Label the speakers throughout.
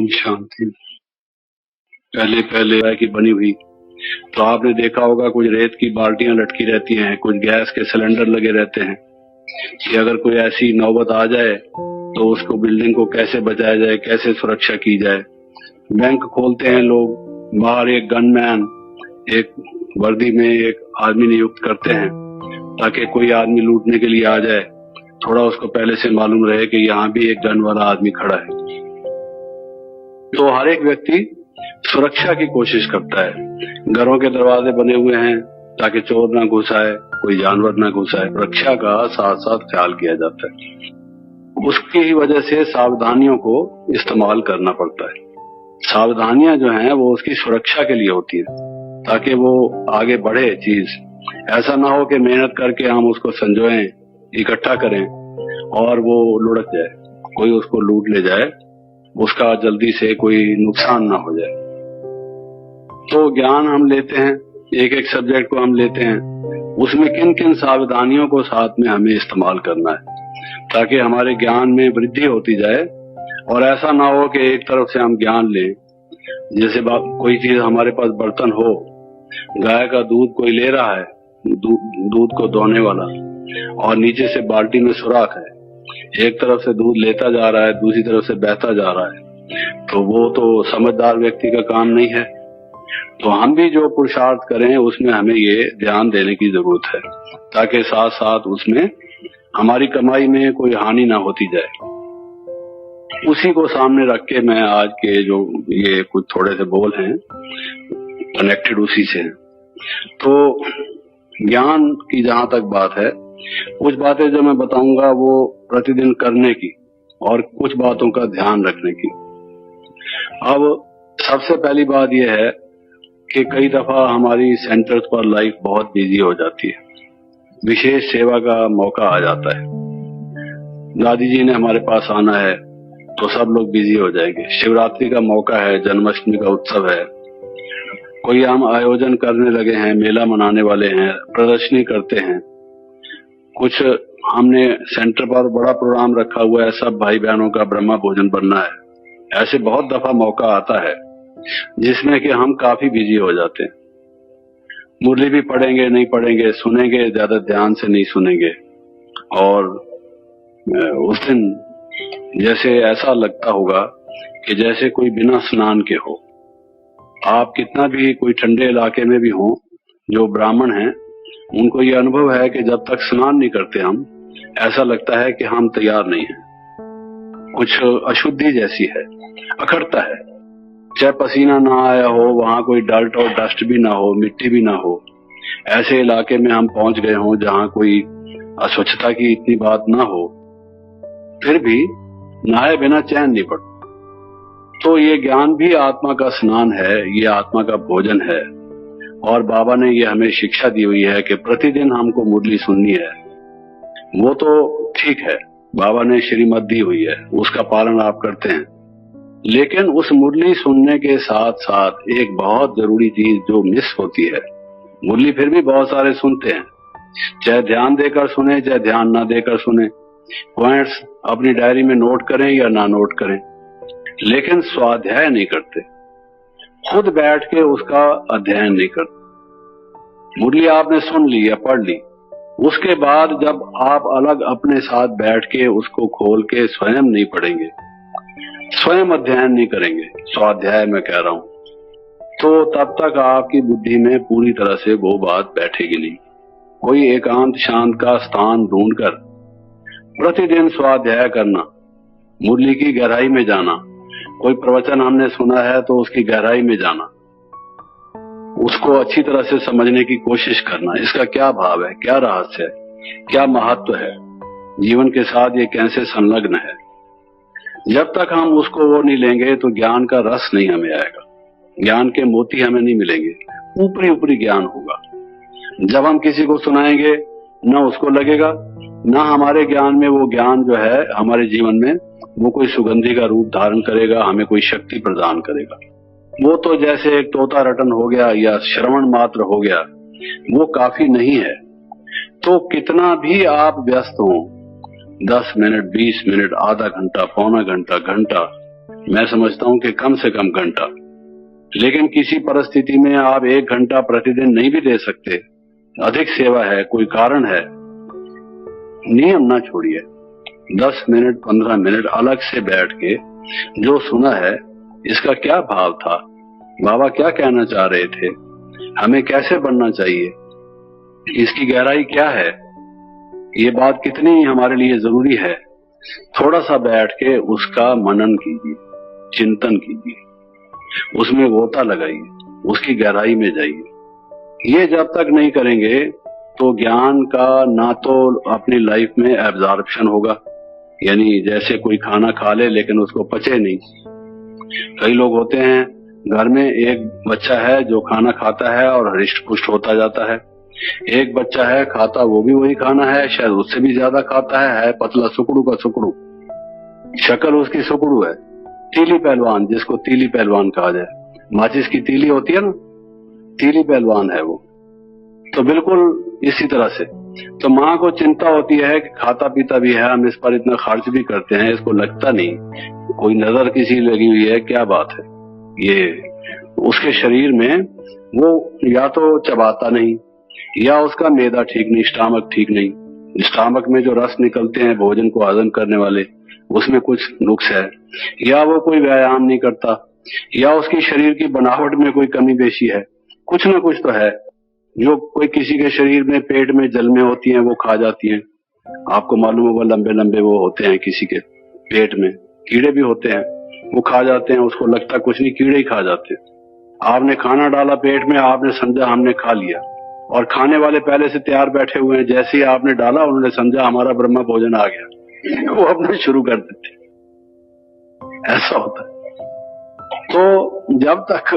Speaker 1: ओम शांति। पहले चाय की बनी हुई तो आपने देखा होगा कुछ रेत की बाल्टियां लटकी रहती हैं, कुछ गैस के सिलेंडर लगे रहते हैं कि अगर कोई ऐसी नौबत आ जाए तो उसको बिल्डिंग को कैसे बचाया जाए, कैसे सुरक्षा की जाए। बैंक खोलते हैं लोग, बाहर एक गनमैन, एक वर्दी में एक आदमी नियुक्त करते हैं ताकि कोई आदमी लूटने के लिए आ जाए, थोड़ा उसको पहले से मालूम रहे कि यहाँ भी एक गन वाला आदमी खड़ा है। तो हर एक व्यक्ति सुरक्षा की कोशिश करता है। घरों के दरवाजे बने हुए हैं ताकि चोर ना घुस आए, कोई जानवर ना घुस आए। सुरक्षा का साथ साथ ख्याल किया जाता है। उसकी ही वजह से सावधानियों को इस्तेमाल करना पड़ता है। सावधानियां जो हैं वो उसकी सुरक्षा के लिए होती है ताकि वो आगे बढ़े चीज। ऐसा ना हो कि मेहनत करके हम उसको संजोएं, इकट्ठा करें और वो लुढ़क जाए, कोई उसको लूट ले जाए, उसका जल्दी से कोई नुकसान ना हो जाए। तो ज्ञान हम लेते हैं, एक एक सब्जेक्ट को हम लेते हैं, उसमें किन किन सावधानियों को साथ में हमें इस्तेमाल करना है ताकि हमारे ज्ञान में वृद्धि होती जाए। और ऐसा ना हो कि एक तरफ से हम ज्ञान लें, जैसे कोई चीज हमारे पास बर्तन हो, गाय का दूध कोई ले रहा है, दूध को दोहने वाला, और नीचे से बाल्टी में सुराख है, एक तरफ से दूध लेता जा रहा है, दूसरी तरफ से बहता जा रहा है, तो वो तो समझदार व्यक्ति का काम नहीं है। तो हम भी जो पुरुषार्थ करें उसमें हमें ये ध्यान देने की जरूरत है ताकि साथ साथ उसमें हमारी कमाई में कोई हानि ना होती जाए। उसी को सामने रख के मैं आज के जो ये कुछ थोड़े से बोल हैं कनेक्टेड उसी से हैं। तो ज्ञान की जहां तक बात है, कुछ बातें जो मैं बताऊंगा वो प्रतिदिन करने की और कुछ बातों का ध्यान रखने की। अब सबसे पहली बात यह है कि कई दफा हमारी सेंटर्स पर लाइफ बहुत बिजी हो जाती है, विशेष सेवा का मौका आ जाता है। दादी जी ने हमारे पास आना है तो सब लोग बिजी हो जाएंगे। शिवरात्रि का मौका है, जन्माष्टमी का उत्सव है, कोई हम आयोजन करने लगे हैं, मेला मनाने वाले हैं, प्रदर्शनी करते हैं, कुछ हमने सेंटर पर बड़ा प्रोग्राम रखा हुआ है, सब भाई बहनों का ब्रह्मा भोजन बनना है। ऐसे बहुत दफा मौका आता है जिसमें कि हम काफी बिजी हो जाते हैं। मुरली भी पढ़ेंगे नहीं पढ़ेंगे, सुनेंगे ज्यादा ध्यान से नहीं सुनेंगे, और उस दिन जैसे ऐसा लगता होगा कि जैसे कोई बिना स्नान के हो। आप कितना भी कोई ठंडे इलाके में भी हो, जो ब्राह्मण हैं उनको ये अनुभव है कि जब तक स्नान नहीं करते हम, ऐसा लगता है कि हम तैयार नहीं हैं, कुछ अशुद्धि जैसी है, अखड़ता है। चाहे पसीना ना आया हो, वहां कोई डर्ट और डस्ट भी ना हो, मिट्टी भी ना हो, ऐसे इलाके में हम पहुंच गए हों जहां कोई अस्वच्छता की इतनी बात ना हो, फिर भी नहाए बिना चैन नहीं पड़ता। तो ये ज्ञान भी आत्मा का स्नान है, ये आत्मा का भोजन है। और बाबा ने ये हमें शिक्षा दी हुई है कि प्रतिदिन हमको मुरली सुननी है। वो तो ठीक है, बाबा ने श्रीमत दी हुई है, उसका पालन आप करते हैं, लेकिन उस मुरली सुनने के साथ साथ एक बहुत जरूरी चीज जो मिस होती है। मुरली फिर भी बहुत सारे सुनते हैं, चाहे ध्यान देकर सुने चाहे ध्यान ना देकर सुने, पॉइंट्स अपनी डायरी में नोट करें या ना नोट करें, लेकिन स्वाध्याय नहीं करते, खुद बैठ के उसका अध्ययन नहीं करते। मुरली आपने सुन ली या पढ़ ली, उसके बाद जब आप अलग अपने साथ बैठ के उसको खोल के स्वयं नहीं पढ़ेंगे, स्वयं अध्ययन नहीं करेंगे, स्वाध्याय मैं कह रहा हूं, तो तब तक आपकी बुद्धि में पूरी तरह से वो बात बैठेगी नहीं। कोई एकांत शांत का स्थान ढूंढकर प्रतिदिन स्वाध्याय करना, मुरली की गहराई में जाना, कोई प्रवचन हमने सुना है तो उसकी गहराई में जाना, उसको अच्छी तरह से समझने की कोशिश करना, इसका क्या भाव है, क्या रहस्य है, क्या महत्व है, जीवन के साथ ये कैसे संलग्न है। जब तक हम उसको वो नहीं लेंगे तो ज्ञान का रस नहीं हमें आएगा, ज्ञान के मोती हमें नहीं मिलेंगे, ऊपरी ऊपरी ज्ञान होगा। जब हम किसी को सुनाएंगे न उसको लगेगा, न हमारे ज्ञान में वो ज्ञान जो है हमारे जीवन में वो कोई सुगंधी का रूप धारण करेगा, हमें कोई शक्ति प्रदान करेगा। वो तो जैसे एक तोता रटन हो गया या श्रवण मात्र हो गया, वो काफी नहीं है। तो कितना भी आप व्यस्त हो, 10 मिनट 20 मिनट, आधा घंटा, पौना घंटा, घंटा, मैं समझता हूं कि कम से कम घंटा। लेकिन किसी परिस्थिति में आप 1 घंटा प्रतिदिन नहीं भी दे सकते, अधिक सेवा है, कोई कारण है, नियम ना छोड़िए। 10 मिनट 15 मिनट अलग से बैठ के जो सुना है इसका क्या भाव था, बाबा क्या कहना चाह रहे थे, हमें कैसे बनना चाहिए, इसकी गहराई क्या है, ये बात कितनी हमारे लिए जरूरी है, थोड़ा सा बैठ के उसका मनन कीजिए, चिंतन कीजिए, उसमें गोता लगाइए, उसकी गहराई में जाइए। ये जब तक नहीं करेंगे तो ज्ञान का ना तो अपनी लाइफ में एब्जॉर्प्शन होगा, यानी जैसे कोई खाना खा ले लेकिन उसको पचे नहीं। कई लोग होते हैं घर में, एक बच्चा है जो खाना खाता है और हृष्ट पुष्ट होता जाता है, एक बच्चा है खाता वो भी वही खाना है, शायद उससे भी ज्यादा खाता है पतला सुकड़ू का सुकड़ू, शक्ल उसकी सुकड़ू है, तीली पहलवान, जिसको तीली पहलवान कहा जाए, माचिस की तीली होती है ना, तीली पहलवान है वो। तो बिल्कुल इसी तरह से तो माँ को चिंता होती है कि खाता पीता भी है, हम इस पर इतना खर्च भी करते हैं, इसको लगता नहीं कोई नजर किसी लगी हुई है, क्या बात है। ये उसके शरीर में वो या तो चबाता नहीं, या उसका मैदा ठीक नहीं, स्टमक ठीक नहीं, स्टमक में जो रस निकलते हैं भोजन को हजम करने वाले, उसमें कुछ नुक्स है, या वो कोई व्यायाम नहीं करता, या उसकी शरीर की बनावट में कोई कमी बेशी है, कुछ ना कुछ तो है। जो कोई किसी के शरीर में पेट में जलमें होती हैं वो खा जाती हैं, आपको मालूम होगा, लंबे लंबे वो होते हैं, किसी के पेट में कीड़े भी होते हैं, वो खा जाते हैं, उसको लगता कुछ नहीं, कीड़े ही खा जाते हैं। आपने खाना डाला पेट में, आपने समझा हमने खा लिया, और खाने वाले पहले से तैयार बैठे हुए हैं, जैसे ही आपने डाला उन्होंने समझा हमारा ब्रह्म भोजन आ गया, वो अपना शुरू कर देते, ऐसा होता है। तो जब तक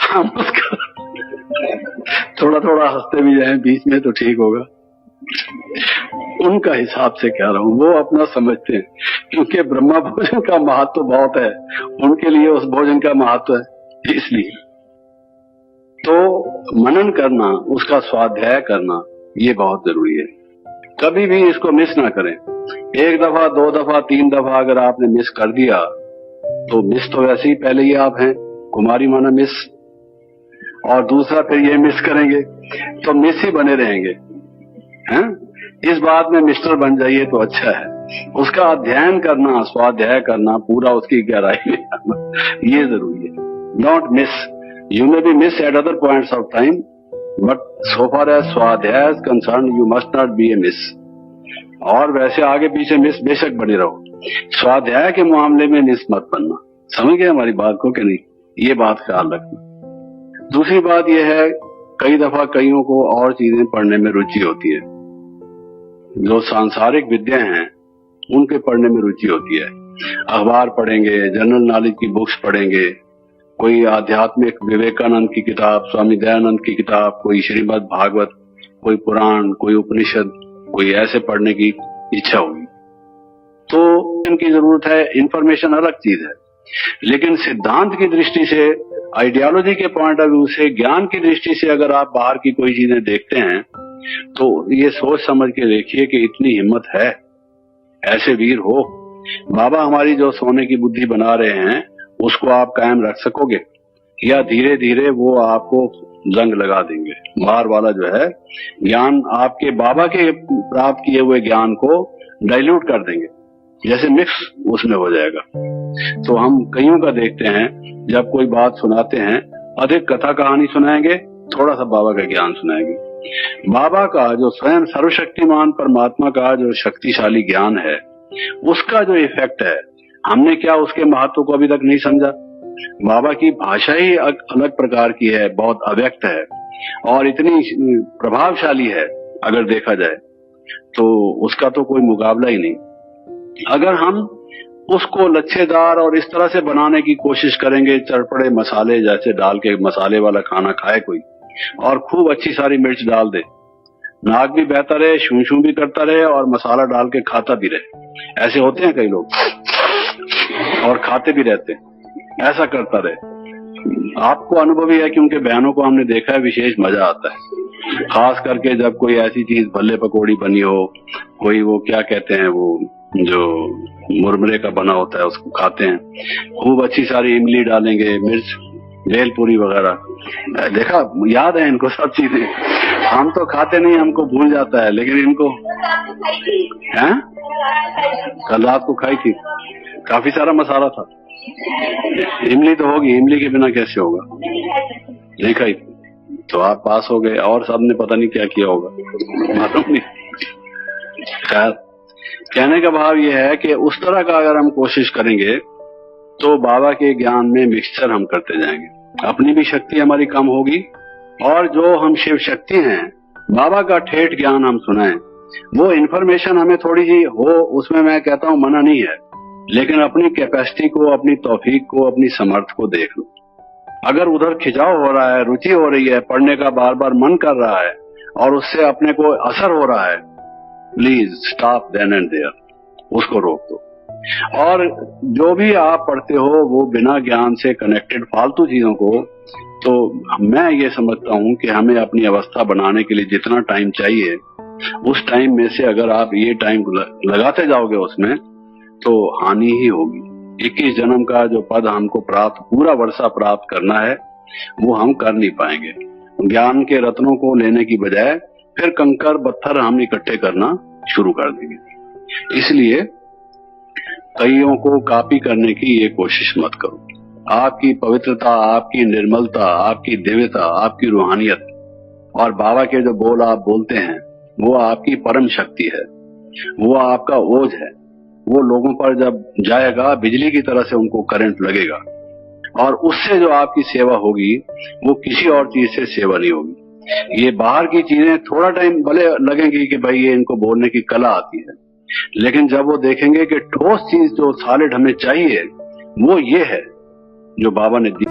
Speaker 1: हम उसका थोड़ा थोड़ा हंसते भी जाएं बीच में तो ठीक होगा। उनका हिसाब से कह रहा हूं, वो अपना समझते हैं, क्योंकि ब्रह्मा भोजन का महत्व बहुत है, उनके लिए उस भोजन का महत्व है, इसलिए तो मनन करना, उसका स्वाध्याय करना, ये बहुत जरूरी है। कभी भी इसको मिस ना करें। 1 दफा 2 दफा 3 दफा अगर आपने मिस कर दिया तो मिस तो वैसे ही पहले ही आप हैं, कुमारी माना मिस, और दूसरा फिर ये मिस करेंगे तो मिस ही बने रहेंगे, हैं? इस बात में मिस्टर बन जाइए तो अच्छा है। उसका अध्ययन करना, स्वाध्याय करना, पूरा उसकी गहराई में आना, ये जरूरी है। Not miss, you may be miss at other points of time, but so far as स्वाध्याय is concern you must not be a miss. और वैसे आगे पीछे मिस बेशक बने रहो, स्वाध्याय के मामले में मिस मत बनना। समझ गए हमारी बात को कि नहीं? ये बात ख्याल रखना। दूसरी बात यह है, कई दफा कईयों को और चीजें पढ़ने में रुचि होती है, जो सांसारिक विद्या हैं उनके पढ़ने में रुचि होती है। अखबार पढ़ेंगे, जनरल नॉलेज की बुक्स पढ़ेंगे, कोई आध्यात्मिक विवेकानंद की किताब, स्वामी दयानंद की किताब, कोई श्रीमद् भागवत, कोई पुराण, कोई उपनिषद, कोई ऐसे पढ़ने की इच्छा होगी तो इनकी जरूरत है। इंफॉर्मेशन अलग चीज है, लेकिन सिद्धांत की दृष्टि से, आइडियोलॉजी के पॉइंट ऑफ व्यू से, ज्ञान की दृष्टि से अगर आप बाहर की कोई चीजें देखते हैं तो ये सोच समझ के देखिए कि इतनी हिम्मत है, ऐसे वीर हो। बाबा हमारी जो सोने की बुद्धि बना रहे हैं उसको आप कायम रख सकोगे, या धीरे धीरे वो आपको जंग लगा देंगे। बाहर वाला जो है ज्ञान, आपके बाबा के प्राप्त किए हुए ज्ञान को डाइल्यूट कर देंगे, जैसे मिक्स उसमें हो जाएगा। तो हम कईयों का देखते हैं, जब कोई बात सुनाते हैं, अधिक कथा कहानी सुनाएंगे, थोड़ा सा बाबा का ज्ञान सुनाएंगे। बाबा का जो स्वयं सर्वशक्तिमान परमात्मा का जो शक्तिशाली ज्ञान है, उसका जो इफेक्ट है, हमने क्या उसके महत्व को अभी तक नहीं समझा। बाबा की भाषा ही अलग प्रकार की है, बहुत अव्यक्त है और इतनी प्रभावशाली है, अगर देखा जाए तो उसका तो कोई मुकाबला ही नहीं। अगर हम उसको लच्छेदार और इस तरह से बनाने की कोशिश करेंगे, चरपड़े मसाले जैसे डाल के मसाले वाला खाना खाए कोई, और खूब अच्छी सारी मिर्च डाल दे, नाक भी बहता रहे, शू शू भी करता रहे और मसाला डाल के खाता भी रहे, ऐसे होते हैं कई लोग, और खाते भी रहते हैं, ऐसा करता रहे। आपको अनुभव ही है, क्योंकि बहनों को हमने देखा है, विशेष मजा आता है, खास करके जब कोई ऐसी चीज भल्ले पकौड़ी बनी हो, कोई वो क्या कहते हैं वो जो मुरमुरे का बना होता है उसको खाते हैं, खूब अच्छी सारी इमली डालेंगे, मिर्च, भेलपूरी वगैरह। देखा, याद है इनको सब चीजें। हम तो खाते नहीं, हमको भूल जाता है, लेकिन इनको है। कल रात को खाई थी, काफी सारा मसाला था। इमली तो होगी, इमली के बिना कैसे होगा, नहीं खाई तो आप पास हो गए, और सबने पता नहीं क्या किया होगा, मालूम नहीं। खैर, कहने का भाव यह है कि उस तरह का अगर हम कोशिश करेंगे तो बाबा के ज्ञान में मिक्सचर हम करते जाएंगे, अपनी भी शक्ति हमारी कम होगी, और जो हम शिव शक्ति हैं, बाबा का ठेठ ज्ञान हम सुनाएं, वो इन्फॉर्मेशन हमें थोड़ी सी हो, उसमें मैं कहता हूं मना नहीं है, लेकिन अपनी कैपेसिटी को, अपनी तौफीक को, अपनी समर्थ को देख लो। अगर उधर खिंचाव हो रहा है, रुचि हो रही है, पढ़ने का बार बार मन कर रहा है और उससे अपने को असर हो रहा है, please stop then and there, उसको रोक दो। और जो भी आप पढ़ते हो वो बिना ज्ञान से कनेक्टेड फालतू चीजों को, तो मैं ये समझता हूं कि हमें अपनी अवस्था बनाने के लिए जितना टाइम चाहिए, उस टाइम में से अगर आप ये टाइम लगाते जाओगे उसमें, तो हानि ही होगी। 21 जन्म का जो पद हमको प्राप्त, पूरा वर्षा प्राप्त करना है, वो हम कर नहीं पाएंगे। ज्ञान के रत्नों को लेने की बजाय फिर कंकर पत्थर हम इकट्ठे करना शुरू कर देंगे। इसलिए कईयों को कॉपी करने की ये कोशिश मत करो। आपकी पवित्रता, आपकी निर्मलता, आपकी दिव्यता, आपकी रूहानियत और बाबा के जो बोल आप बोलते हैं, वो आपकी परम शक्ति है, वो आपका ओज है। वो लोगों पर जब जाएगा, बिजली की तरह से उनको करंट लगेगा, और उससे जो आपकी सेवा होगी वो किसी और चीज से सेवा नहीं होगी। ये बाहर की चीजें थोड़ा टाइम भले लगेंगी कि भाई ये इनको बोलने की कला आती है, लेकिन जब वो देखेंगे कि ठोस चीज जो सॉलिड हमें चाहिए वो ये है जो बाबा ने दी।